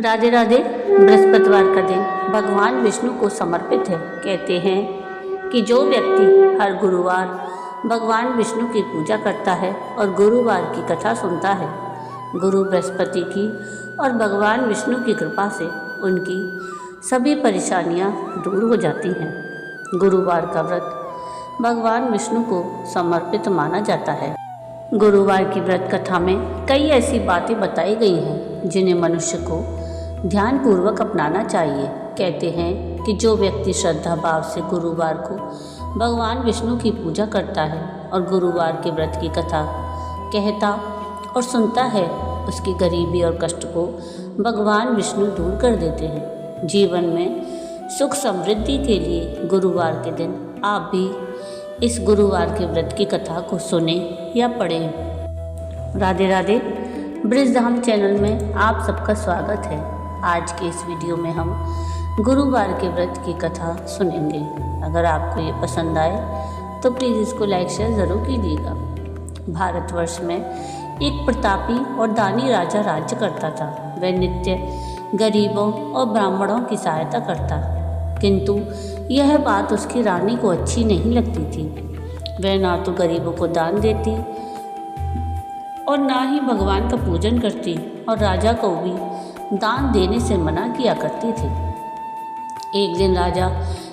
राधे राधे। बृहस्पतिवार का दिन भगवान विष्णु को समर्पित है। कहते हैं कि जो व्यक्ति हर गुरुवार भगवान विष्णु की पूजा करता है और गुरुवार की कथा सुनता है, गुरु बृहस्पति की और भगवान विष्णु की कृपा से उनकी सभी परेशानियां दूर हो जाती हैं। गुरुवार का व्रत भगवान विष्णु को समर्पित माना जाता है। गुरुवार की व्रत कथा में कई ऐसी बातें बताई गई हैं जिन्हें मनुष्य को ध्यानपूर्वक अपनाना चाहिए। कहते हैं कि जो व्यक्ति श्रद्धा भाव से गुरुवार को भगवान विष्णु की पूजा करता है और गुरुवार के व्रत की कथा कहता और सुनता है, उसकी गरीबी और कष्ट को भगवान विष्णु दूर कर देते हैं। जीवन में सुख समृद्धि के लिए गुरुवार के दिन आप भी इस गुरुवार के व्रत की कथा को सुने या पढ़ें। राधे राधे। ब्रिजधाम चैनल में आप सबका स्वागत है। आज के इस वीडियो में हम गुरुवार के व्रत की कथा सुनेंगे। अगर आपको ये पसंद आए तो प्लीज़ इसको लाइक शेयर ज़रूर कीजिएगा। भारतवर्ष में एक प्रतापी और दानी राजा राज्य करता था। वह नित्य गरीबों और ब्राह्मणों की सहायता करता, किंतु यह बात उसकी रानी को अच्छी नहीं लगती थी। वह ना तो गरीबों को दान देती और ना ही भगवान का पूजन करती और राजा को भी दान देने से मना किया करती थी। एक दिन राजा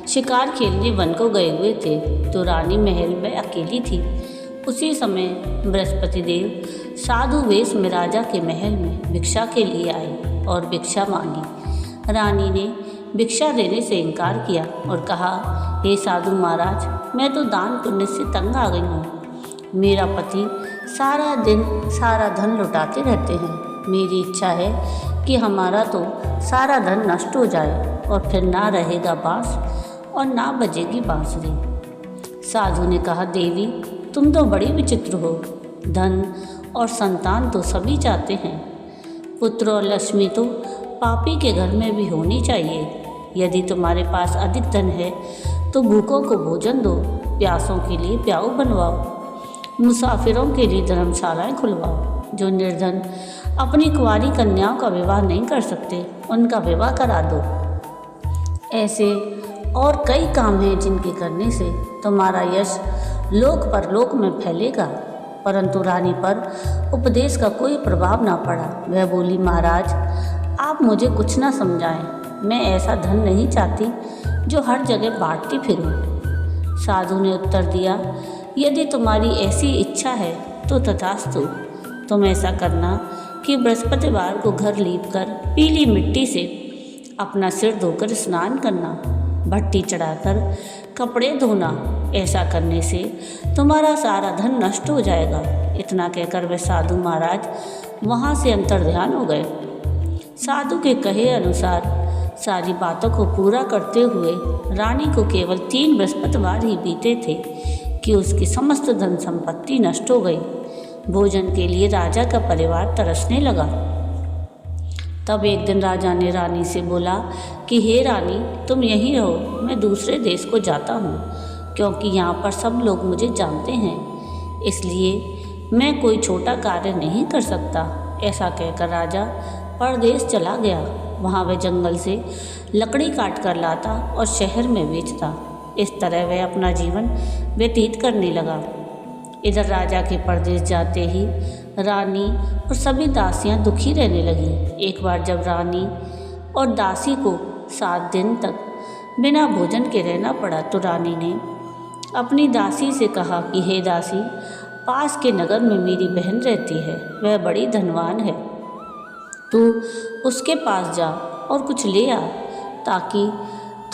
शिकार खेलने वन को गए हुए थे तो रानी महल में अकेली थी। उसी समय बृहस्पति देव साधु वेश में राजा के महल में भिक्षा के लिए आए और भिक्षा मांगी। रानी ने भिक्षा देने से इनकार किया और कहा, हे साधु महाराज, मैं तो दान पुण्य से तंग आ गई हूँ। मेरा पति सारा दिन सारा धन लुटाते रहते हैं। मेरी इच्छा है कि हमारा तो सारा धन नष्ट हो जाए और फिर ना रहेगा बांस और ना बजेगी बांसुरी। साधु ने कहा, देवी, तुम तो बड़ी विचित्र हो। धन और संतान तो सभी चाहते हैं। पुत्र और लक्ष्मी तो पापी के घर में भी होनी चाहिए। यदि तुम्हारे पास अधिक धन है तो भूखों को भोजन दो, प्यासों के लिए प्याऊ बनवाओ, मुसाफिरों के लिए धर्मशालाएं खुलवाओ। जो निर्धन अपनी कुंवारी कन्याओं का विवाह नहीं कर सकते, उनका विवाह करा दो। ऐसे और कई काम हैं जिनके करने से तुम्हारा यश लोक परलोक में फैलेगा। परंतु रानी पर उपदेश का कोई प्रभाव ना पड़ा। वह बोली, महाराज, आप मुझे कुछ ना समझाएं। मैं ऐसा धन नहीं चाहती जो हर जगह बांटती फिरूं। साधु ने उत्तर दिया, यदि तुम्हारी ऐसी इच्छा है तो तथास्तु। तुम ऐसा करना कि बृहस्पतिवार को घर लीपकर पीली मिट्टी से अपना सिर धोकर स्नान करना, भट्टी चढ़ाकर कपड़े धोना। ऐसा करने से तुम्हारा सारा धन नष्ट हो जाएगा। इतना कहकर वे साधु महाराज वहाँ से अंतर्ध्यान हो गए। साधु के कहे अनुसार सारी बातों को पूरा करते हुए रानी को केवल 3 बृहस्पतिवार ही बीते थे कि उसकी समस्त धन संपत्ति नष्ट हो गई। भोजन के लिए राजा का परिवार तरसने लगा। तब एक दिन राजा ने रानी से बोला कि हे रानी, तुम यहीं रहो, मैं दूसरे देश को जाता हूँ, क्योंकि यहाँ पर सब लोग मुझे जानते हैं, इसलिए मैं कोई छोटा कार्य नहीं कर सकता। ऐसा कहकर राजा परदेश चला गया। वहाँ वह जंगल से लकड़ी काट कर लाता और शहर में बेचता। इस तरह वह अपना जीवन व्यतीत करने लगा। इधर राजा के परदेश जाते ही रानी और सभी दासियां दुखी रहने लगीं। एक बार जब रानी और दासी को 7 दिन तक बिना भोजन के रहना पड़ा तो रानी ने अपनी दासी से कहा कि हे दासी, पास के नगर में मेरी बहन रहती है, वह बड़ी धनवान है। तू उसके पास जा और कुछ ले आ ताकि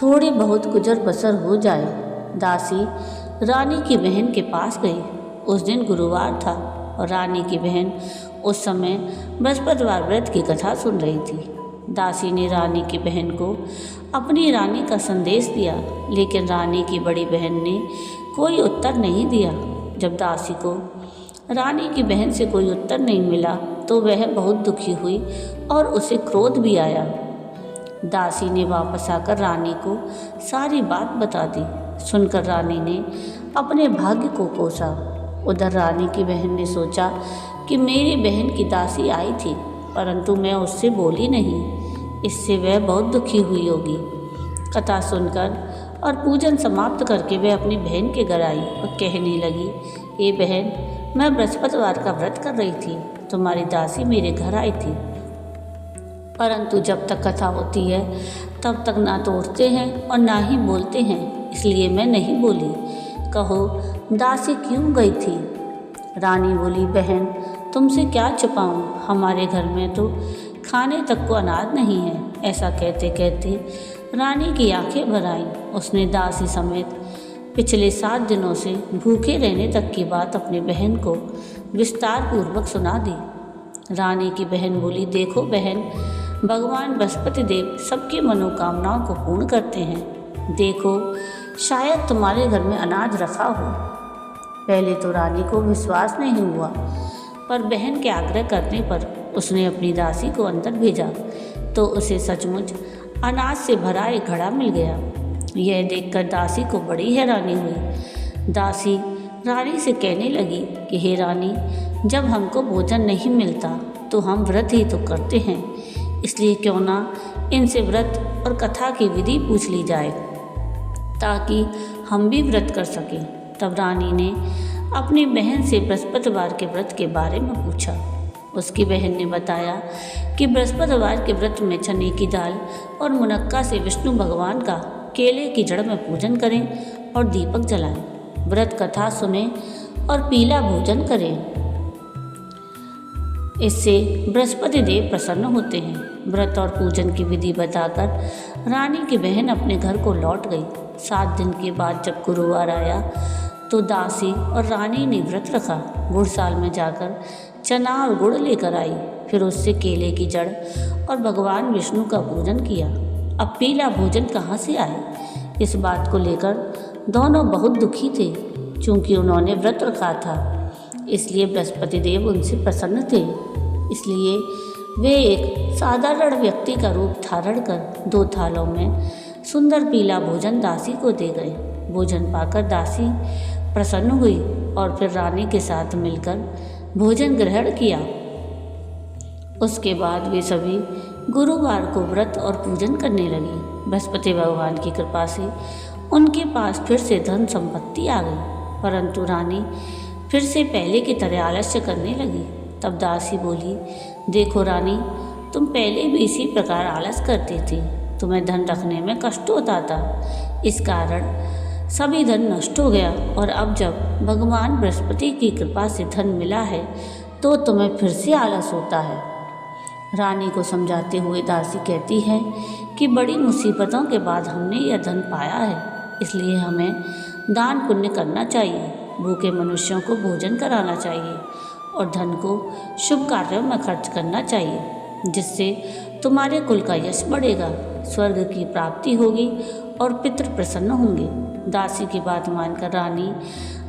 थोड़ी बहुत गुजर बसर हो जाए। दासी रानी की बहन के पास गई। उस दिन गुरुवार था और रानी की बहन उस समय बृहस्पतिवार व्रत की कथा सुन रही थी। दासी ने रानी की बहन को अपनी रानी का संदेश दिया, लेकिन रानी की बड़ी बहन ने कोई उत्तर नहीं दिया। जब दासी को रानी की बहन से कोई उत्तर नहीं मिला तो वह बहुत दुखी हुई और उसे क्रोध भी आया। दासी ने वापस आकर रानी को सारी बात बता दी। सुनकर रानी ने अपने भाग्य को कोसा। उधर रानी की बहन ने सोचा कि मेरी बहन की दासी आई थी, परंतु मैं उससे बोली नहीं, इससे वह बहुत दुखी हुई होगी। कथा सुनकर और पूजन समाप्त करके वह अपनी बहन के घर आई और कहने लगी, ए बहन, मैं बृहस्पतिवार का व्रत कर रही थी, तुम्हारी दासी मेरे घर आई थी, परंतु जब तक कथा होती है तब तक ना तो उठते हैं और ना ही बोलते हैं, इसलिए मैं नहीं बोली। कहो दासी क्यों गई थी? रानी बोली, बहन तुमसे क्या छुपाऊं, हमारे घर में तो खाने तक को अनाज नहीं है। ऐसा कहते कहते रानी की आंखें भर आईं। उसने दासी समेत पिछले 7 दिनों से भूखे रहने तक की बात अपनी बहन को विस्तार पूर्वक सुना दी। रानी की बहन बोली, देखो बहन, भगवान बृहस्पति देव सबकी मनोकामनाओं को पूर्ण करते हैं। देखो शायद तुम्हारे घर में अनाज रखा हो। पहले तो रानी को विश्वास नहीं हुआ, पर बहन के आग्रह करने पर उसने अपनी दासी को अंदर भेजा तो उसे सचमुच अनाज से भरा एक घड़ा मिल गया। यह देखकर दासी को बड़ी हैरानी हुई। दासी रानी से कहने लगी कि हे रानी, जब हमको भोजन नहीं मिलता तो हम व्रत ही तो करते हैं, इसलिए क्यों ना इनसे व्रत और कथा की विधि पूछ ली जाए ताकि हम भी व्रत कर सकें। तब रानी ने अपनी बहन से बृहस्पतिवार के व्रत के बारे में पूछा। उसकी बहन ने बताया कि बृहस्पतिवार के व्रत में चने की दाल और मुनक्का से विष्णु भगवान का केले की जड़ में पूजन करें और दीपक जलाएं, व्रत कथा सुने और पीला भोजन करें। इससे बृहस्पति देव प्रसन्न होते हैं। व्रत और पूजन की विधि बताकर रानी की बहन अपने घर को लौट गई। 7 दिन के बाद जब गुरुवार आया तो दासी और रानी ने व्रत रखा। गुड़साल में जाकर चना और गुड़ लेकर आई, फिर उससे केले की जड़ और भगवान विष्णु का पूजन किया। अब पीला भोजन कहाँ से आए, इस बात को लेकर दोनों बहुत दुखी थे। चूँकि उन्होंने व्रत रखा था इसलिए बृहस्पति देव उनसे प्रसन्न थे, इसलिए वे एक साधारण व्यक्ति का रूप धारण कर 2 थालों में सुंदर पीला भोजन दासी को दे गए। भोजन पाकर दासी प्रसन्न हुई और फिर रानी के साथ मिलकर भोजन ग्रहण किया। उसके बाद वे सभी गुरुवार को व्रत और पूजन करने लगी। बृहस्पति भगवान की कृपा से उनके पास फिर से धन संपत्ति आ गई, परंतु रानी फिर से पहले की तरह आलस्य करने लगी। तब दासी बोली, देखो रानी, तुम पहले भी इसी प्रकार आलस करती थी, तुम्हें धन रखने में कष्ट होता था, इस कारण सभी धन नष्ट हो गया, और अब जब भगवान बृहस्पति की कृपा से धन मिला है तो तुम्हें फिर से आलस होता है। रानी को समझाते हुए दासी कहती है कि बड़ी मुसीबतों के बाद हमने यह धन पाया है, इसलिए हमें दान पुण्य करना चाहिए, भूखे मनुष्यों को भोजन कराना चाहिए और धन को शुभ कार्यों में खर्च करना चाहिए, जिससे तुम्हारे कुल का यश बढ़ेगा, स्वर्ग की प्राप्ति होगी और पितृ प्रसन्न होंगे। दासी की बात मानकर रानी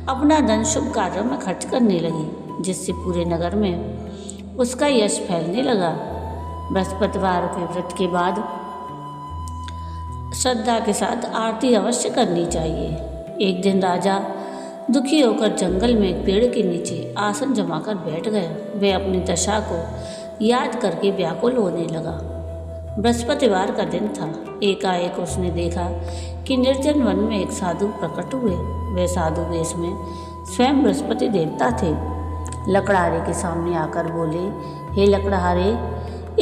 अपना धन शुभ कार्यों में खर्च करने लगी, जिससे पूरे नगर में उसका यश फैलने लगा। बृहस्पतिवार के व्रत के बाद श्रद्धा के साथ आरती अवश्य करनी चाहिए। एक दिन राजा दुखी होकर जंगल में एक पेड़ के नीचे आसन जमाकर बैठ गया। वह अपनी दशा को याद करके व्याकुल होने लगा। बृहस्पतिवार का दिन था। एकाएक उसने देखा कि निर्जन वन में एक साधु प्रकट हुए। वे साधु वेश में स्वयं बृहस्पति देवता थे। लकड़हारे के सामने आकर बोले, हे लकड़हारे,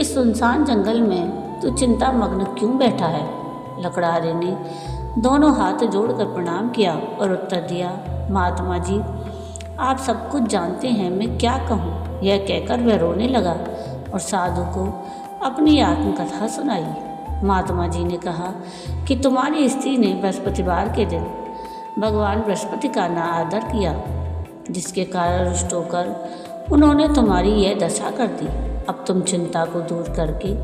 इस सुनसान जंगल में तू चिंता मग्न क्यों बैठा है? लकड़हारे ने दोनों हाथ जोड़कर प्रणाम किया और उत्तर दिया, महात्मा जी, आप सब कुछ जानते हैं, मैं क्या कहूँ। यह कहकर वह रोने लगा और साधु को अपनी आत्मकथा सुनाई। महात्मा जी ने कहा कि तुम्हारी स्त्री ने बृहस्पतिवार के दिन भगवान बृहस्पति का अनादर किया, जिसके कारण रुष्ट होकर उन्होंने तुम्हारी यह दशा कर दी। अब तुम चिंता को दूर करके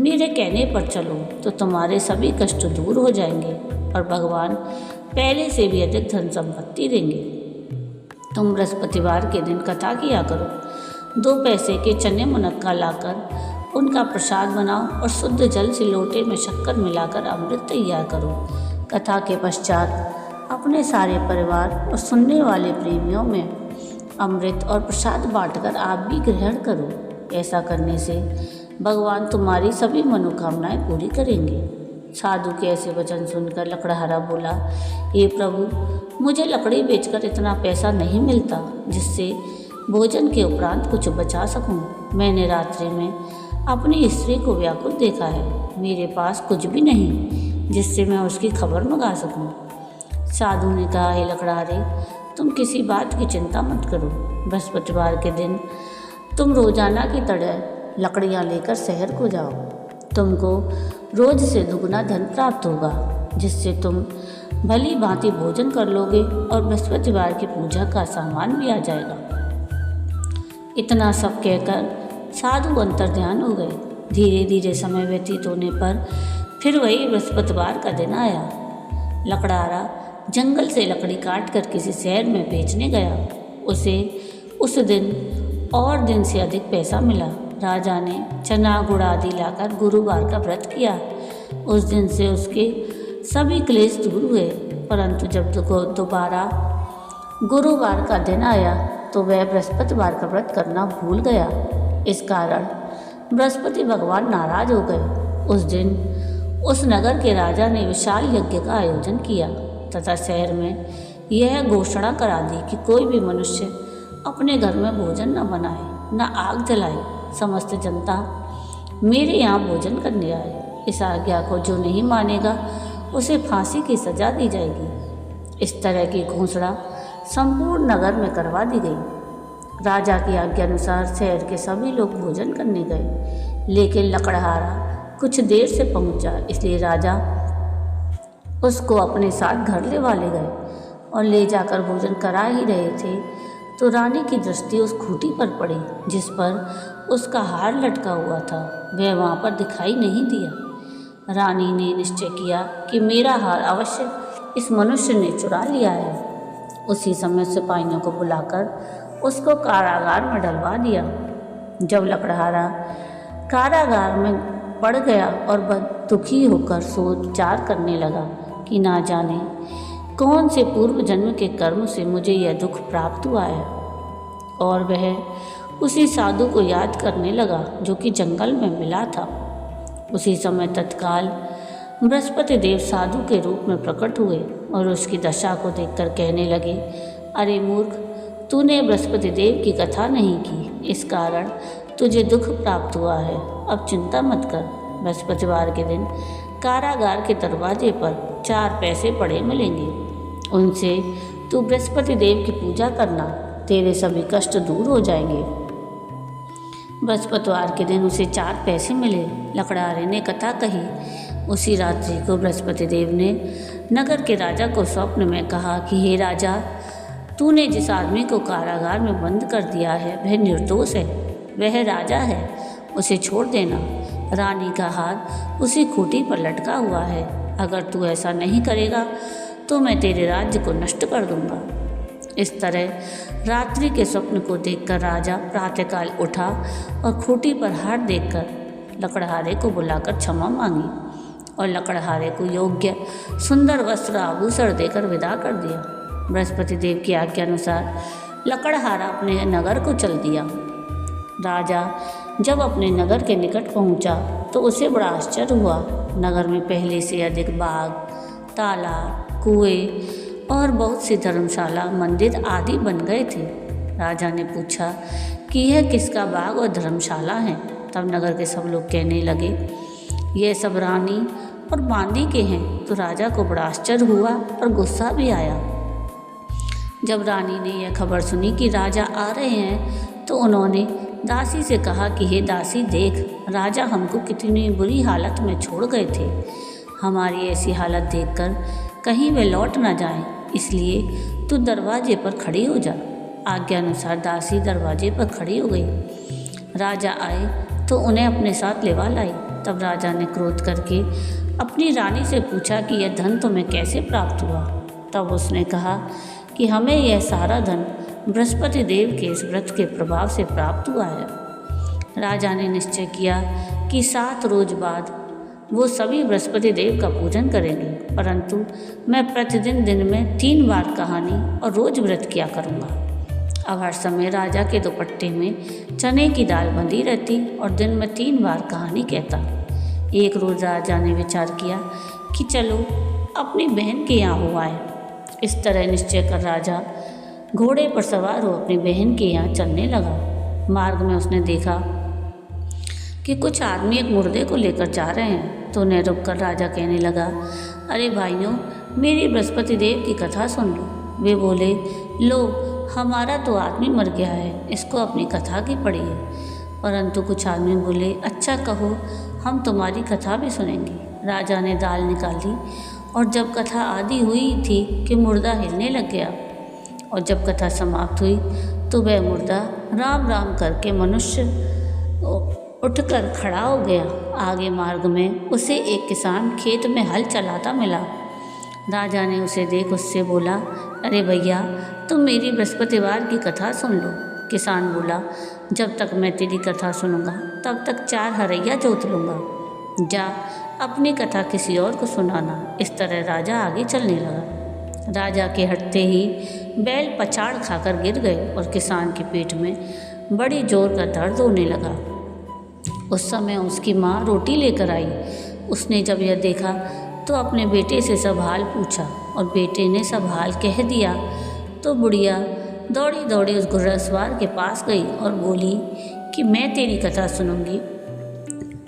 मेरे कहने पर चलो तो तुम्हारे सभी कष्ट दूर हो जाएंगे और भगवान पहले से भी अधिक धन संपत्ति देंगे। तुम बृहस्पतिवार के दिन कथा किया करो। 2 पैसे के चने मुनक्का लाकर उनका प्रसाद बनाओ और शुद्ध जल से लोटे में शक्कर मिलाकर अमृत तैयार करो। कथा के पश्चात अपने सारे परिवार और सुनने वाले प्रेमियों में अमृत और प्रसाद बांटकर आप भी ग्रहण करो। ऐसा करने से भगवान तुम्हारी सभी मनोकामनाएं पूरी करेंगे। साधु के ऐसे वचन सुनकर लकड़हारा बोला, हे प्रभु, मुझे लकड़ी बेचकर इतना पैसा नहीं मिलता जिससे भोजन के उपरांत कुछ बचा सकूं। मैंने रात्रि में अपनी स्त्री को व्याकुल देखा है। मेरे पास कुछ भी नहीं जिससे मैं उसकी खबर मंगा सकूं। साधु ने कहा, हे लकड़हारे, तुम किसी बात की चिंता मत करो। बृहस्पतिवार के दिन तुम रोजाना की तरह लकड़ियाँ लेकर शहर को जाओ। तुमको रोज से दुगना धन प्राप्त होगा जिससे तुम भली भांति भोजन कर लोगे और बृहस्पतिवार की पूजा का सामान भी आ जाएगा। इतना सब कहकर साधु अंतर्ध्यान हो गए। धीरे धीरे समय व्यतीत होने पर फिर वही बृहस्पतिवार का दिन आया। लकड़हारा जंगल से लकड़ी काट कर किसी शहर में बेचने गया। उसे उस दिन और दिन से अधिक पैसा मिला। राजा ने चना गुड़ आदि लाकर गुरुवार का व्रत किया। उस दिन से उसके सभी क्लेश दूर हुए। परंतु जब दोबारा गुरुवार का दिन आया तो वह बृहस्पतिवार का व्रत करना भूल गया। इस कारण बृहस्पति भगवान नाराज हो गए। उस दिन उस नगर के राजा ने विशाल यज्ञ का आयोजन किया तथा शहर में यह घोषणा करा दी कि कोई भी मनुष्य अपने घर में भोजन न बनाए, न आग जलाए। समस्त जनता मेरे यहाँ भोजन करने आए। इस आज्ञा को जो नहीं मानेगा उसे फांसी की सजा दी जाएगी। इस तरह की घोषणा संपूर्ण नगर में करवा दी गई। राजा की आज्ञा अनुसार शहर के सभी लोग भोजन करने गए, लेकिन लकड़हारा कुछ देर से पहुंचा, इसलिए राजा उसको अपने साथ घर ले वाले गए और ले जाकर भोजन करा ही रहे थे तो रानी की दृष्टि उस खूंटी पर पड़ी जिस पर उसका हार लटका हुआ था। वह वहाँ पर दिखाई नहीं दिया। रानी ने निश्चय किया कि मेरा हार अवश्य इस मनुष्य ने चुरा लिया है। उसी समय सिपाहियों को बुलाकर उसको कारागार में डलवा दिया। जब लकड़हारा कारागार में पड़ गया और वह दुखी होकर सोच विचार करने लगा कि ना जाने कौन से पूर्व जन्म के कर्म से मुझे यह दुख प्राप्त हुआ है, और वह उसी साधु को याद करने लगा जो कि जंगल में मिला था। उसी समय तत्काल बृहस्पति देव साधु के रूप में प्रकट हुए और उसकी दशा को देखकर कहने लगे, अरे मूर्ख, तूने बृहस्पति देव की कथा नहीं की, इस कारण तुझे दुख प्राप्त हुआ है। अब चिंता मत कर। बृहस्पतिवार के दिन कारागार के दरवाजे पर 4 पैसे पड़े मिलेंगे। उनसे तू बृहस्पति देव की पूजा करना, तेरे सभी कष्ट दूर हो जाएंगे। बृहस्पतिवार के दिन उसे 4 पैसे मिले। लकड़हारे ने कथा कही। उसी रात्रि को बृहस्पति देव ने नगर के राजा को स्वप्न में कहा कि हे राजा, तूने जिस आदमी को कारागार में बंद कर दिया है वह निर्दोष है, वह राजा है, उसे छोड़ देना। रानी का हार उसी खूंटी पर लटका हुआ है। अगर तू ऐसा नहीं करेगा तो मैं तेरे राज्य को नष्ट कर दूंगा। इस तरह रात्रि के स्वप्न को देखकर राजा प्रातःकाल उठा और खूंटी पर हार देखकर लकड़हारे को बुलाकर क्षमा मांगी और लकड़हारे को योग्य सुंदर वस्त्र आभूषण देकर विदा कर दिया। बृहस्पति देव की आज्ञा अनुसार लकड़हारा अपने नगर को चल दिया। राजा जब अपने नगर के निकट पहुंचा तो उसे बड़ा आश्चर्य हुआ। नगर में पहले से अधिक बाग, तालाब, कुएं और बहुत सी धर्मशाला, मंदिर आदि बन गए थे। राजा ने पूछा कि यह किसका बाग और धर्मशाला है। तब नगर के सब लोग कहने लगे, यह सब रानी और बांदी के हैं। तो राजा को बड़ा आश्चर्य हुआ और गुस्सा भी आया। जब रानी ने यह खबर सुनी कि राजा आ रहे हैं तो उन्होंने दासी से कहा कि हे दासी, देख, राजा हमको कितनी बुरी हालत में छोड़ गए थे। हमारी ऐसी हालत देखकर कहीं वे लौट ना जाएं, इसलिए तू दरवाजे पर खड़ी हो जा। आज्ञा अनुसार दासी दरवाजे पर खड़ी हो गई। राजा आए तो उन्हें अपने साथ लेवा लाई। तब राजा ने क्रोध करके अपनी रानी से पूछा कि यह धन तुम्हें कैसे प्राप्त हुआ। तब उसने कहा कि हमें यह सारा धन बृहस्पति देव के इस व्रत के प्रभाव से प्राप्त हुआ है। राजा ने निश्चय किया कि 7 रोज बाद वो सभी बृहस्पति देव का पूजन करेंगे, परंतु मैं प्रतिदिन दिन में 3 बार कहानी और रोज व्रत किया करूँगा। अब हर समय राजा के दुपट्टे में चने की दाल बंधी रहती और दिन में 3 बार कहानी कहता। एक रोज़ राजा ने विचार किया कि चलो अपनी बहन के यहाँ हो आए। इस तरह निश्चय कर राजा घोड़े पर सवार हो अपनी बहन के यहाँ चलने लगा। मार्ग में उसने देखा कि कुछ आदमी एक मुर्दे को लेकर जा रहे हैं, तो उन्हें रुककर राजा कहने लगा, अरे भाइयों, मेरी बृहस्पति देव की कथा सुन लो। वे बोले, लो, हमारा तो आदमी मर गया है, इसको अपनी कथा की पड़ी है। परंतु कुछ आदमी बोले, अच्छा कहो, हम तुम्हारी कथा भी सुनेंगे। राजा ने दाल निकाली और जब कथा आधी हुई थी कि मुर्दा हिलने लग गया, और जब कथा समाप्त हुई तो वह मुर्दा राम राम करके मनुष्य उठकर खड़ा हो गया। आगे मार्ग में उसे एक किसान खेत में हल चलाता मिला। राजा ने उसे देख उससे बोला, अरे भैया, तुम मेरी बृहस्पतिवार की कथा सुन लो। किसान बोला, जब तक मैं तेरी कथा सुनूंगा तब तक 4 हरैया जोत लूँगा। जा अपनी कथा किसी और को सुनाना। इस तरह राजा आगे चलने लगा। राजा के हटते ही बैल पछाड़ खाकर गिर गए और किसान के पेट में बड़ी जोर का दर्द होने लगा। उस समय उसकी माँ रोटी लेकर आई। उसने जब यह देखा तो अपने बेटे से सब हाल पूछा और बेटे ने सब हाल कह दिया। तो बुढ़िया दौड़ी दौड़ी उस घुड़सवार के पास गई और बोली कि मैं तेरी कथा सुनूंगी,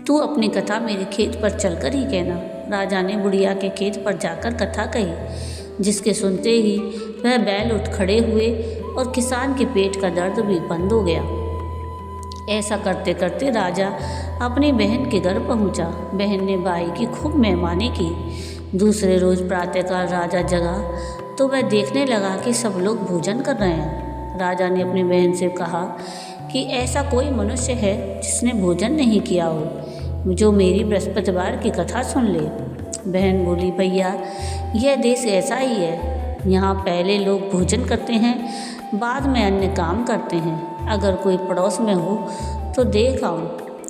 तू अपनी कथा मेरे खेत पर चलकर ही कहना। राजा ने बुढ़िया के खेत पर जाकर कथा कही, जिसके सुनते ही वह बैल उठ खड़े हुए और किसान के पेट का दर्द भी बंद हो गया। ऐसा करते करते राजा अपनी बहन के घर पहुंचा। बहन ने भाई की खूब मेहमानी की। दूसरे रोज़ प्रातःकाल राजा जगा तो वह देखने लगा कि सब लोग भोजन कर रहे हैं। राजा ने अपनी बहन से कहा कि ऐसा कोई मनुष्य है जिसने भोजन नहीं किया हो, जो मेरी बृहस्पतिवार की कथा सुन ले। बहन बोली, भैया, यह देश ऐसा ही है, यहाँ पहले लोग भोजन करते हैं, बाद में अन्य काम करते हैं। अगर कोई पड़ोस में हो तो देख आऊँ।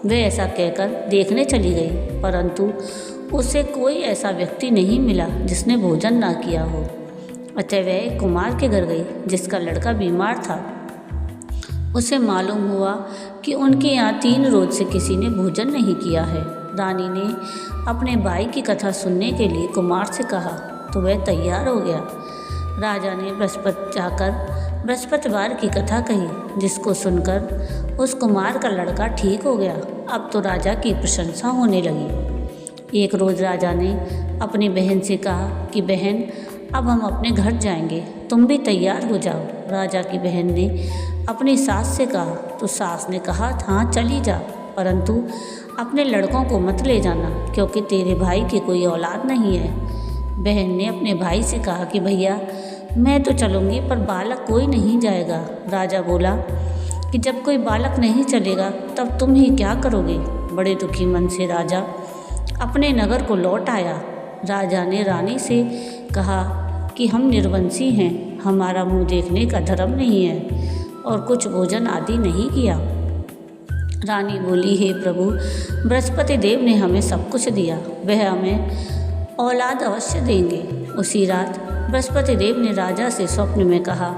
वह ऐसा कहकर देखने चली गई, परंतु उसे कोई ऐसा व्यक्ति नहीं मिला जिसने भोजन ना किया हो। अतः वह एक कुमार के घर गई जिसका लड़का बीमार था। उसे मालूम हुआ कि उनके यहाँ 3 रोज से किसी ने भोजन नहीं किया है। रानी ने अपने भाई की कथा सुनने के लिए कुमार से कहा तो वह तैयार हो गया। राजा ने बृहस्पतिवार की कथा कही, जिसको सुनकर उस कुमार का लड़का ठीक हो गया। अब तो राजा की प्रशंसा होने लगी। एक रोज़ राजा ने अपनी बहन से कहा कि बहन, अब हम अपने घर जाएंगे, तुम भी तैयार हो जाओ। राजा की बहन ने अपनी सास से कहा तो सास ने कहा, हाँ चली जा, परंतु अपने लड़कों को मत ले जाना, क्योंकि तेरे भाई की कोई औलाद नहीं है। बहन ने अपने भाई से कहा कि भैया, मैं तो चलूँगी पर बालक कोई नहीं जाएगा। राजा बोला कि जब कोई बालक नहीं चलेगा तब तुम ही क्या करोगे। बड़े दुखी मन से राजा अपने नगर को लौट आया। राजा ने रानी से कहा कि हम निर्वंशी हैं, हमारा मुंह देखने का धर्म नहीं है और कुछ भोजन आदि नहीं किया। रानी बोली, हे प्रभु, बृहस्पति देव ने हमें सब कुछ दिया, वह हमें औलाद अवश्य देंगे। उसी रात बृहस्पति देव ने राजा से स्वप्न में कहा,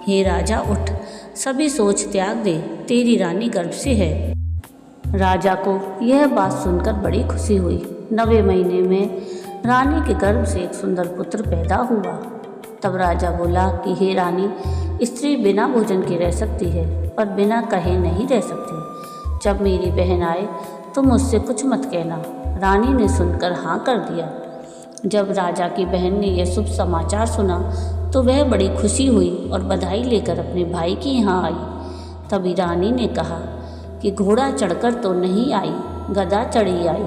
हे राजा, उठ, सभी सोच त्याग दे, तेरी रानी गर्भ से है। राजा को यह बात सुनकर बड़ी खुशी हुई। 9वें महीने में रानी के गर्भ से एक सुंदर पुत्र पैदा हुआ। तब राजा बोला कि हे रानी, स्त्री बिना भोजन के रह सकती है पर बिना कहे नहीं रह सकती। जब मेरी बहन आए तो मुझसे कुछ मत कहना। रानी ने सुनकर हाँ कर दिया। जब राजा की बहन ने यह शुभ समाचार सुना तो वह बड़ी खुशी हुई और बधाई लेकर अपने भाई के यहाँ आई। तभी रानी ने कहा कि घोड़ा चढ़कर तो नहीं आई, गधा चढ़ी आई।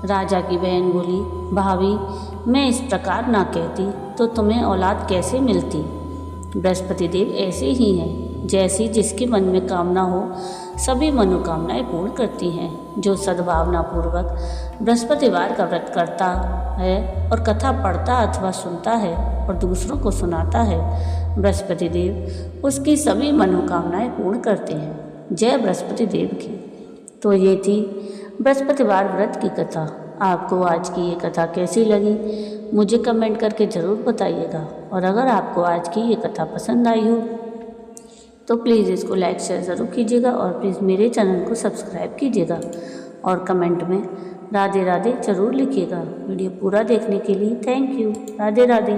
राजा की बहन बोली, भाभी, मैं इस प्रकार ना कहती तो तुम्हें औलाद कैसे मिलती। बृहस्पति देव ऐसे ही हैं, जैसी जिसके मन में कामना हो सभी मनोकामनाएं पूर्ण करती हैं। जो सद्भावना पूर्वक बृहस्पतिवार का व्रत करता है और कथा पढ़ता अथवा सुनता है और दूसरों को सुनाता है, बृहस्पति देव उसकी सभी मनोकामनाएं पूर्ण करते हैं। जय बृहस्पति देव की। तो ये थी बृहस्पतिवार व्रत की कथा। आपको आज की ये कथा कैसी लगी मुझे कमेंट करके ज़रूर बताइएगा। और अगर आपको आज की ये कथा पसंद आई हो तो प्लीज़ इसको लाइक शेयर ज़रूर कीजिएगा और प्लीज़ मेरे चैनल को सब्सक्राइब कीजिएगा और कमेंट में राधे राधे ज़रूर लिखिएगा। वीडियो पूरा देखने के लिए थैंक यू। राधे राधे।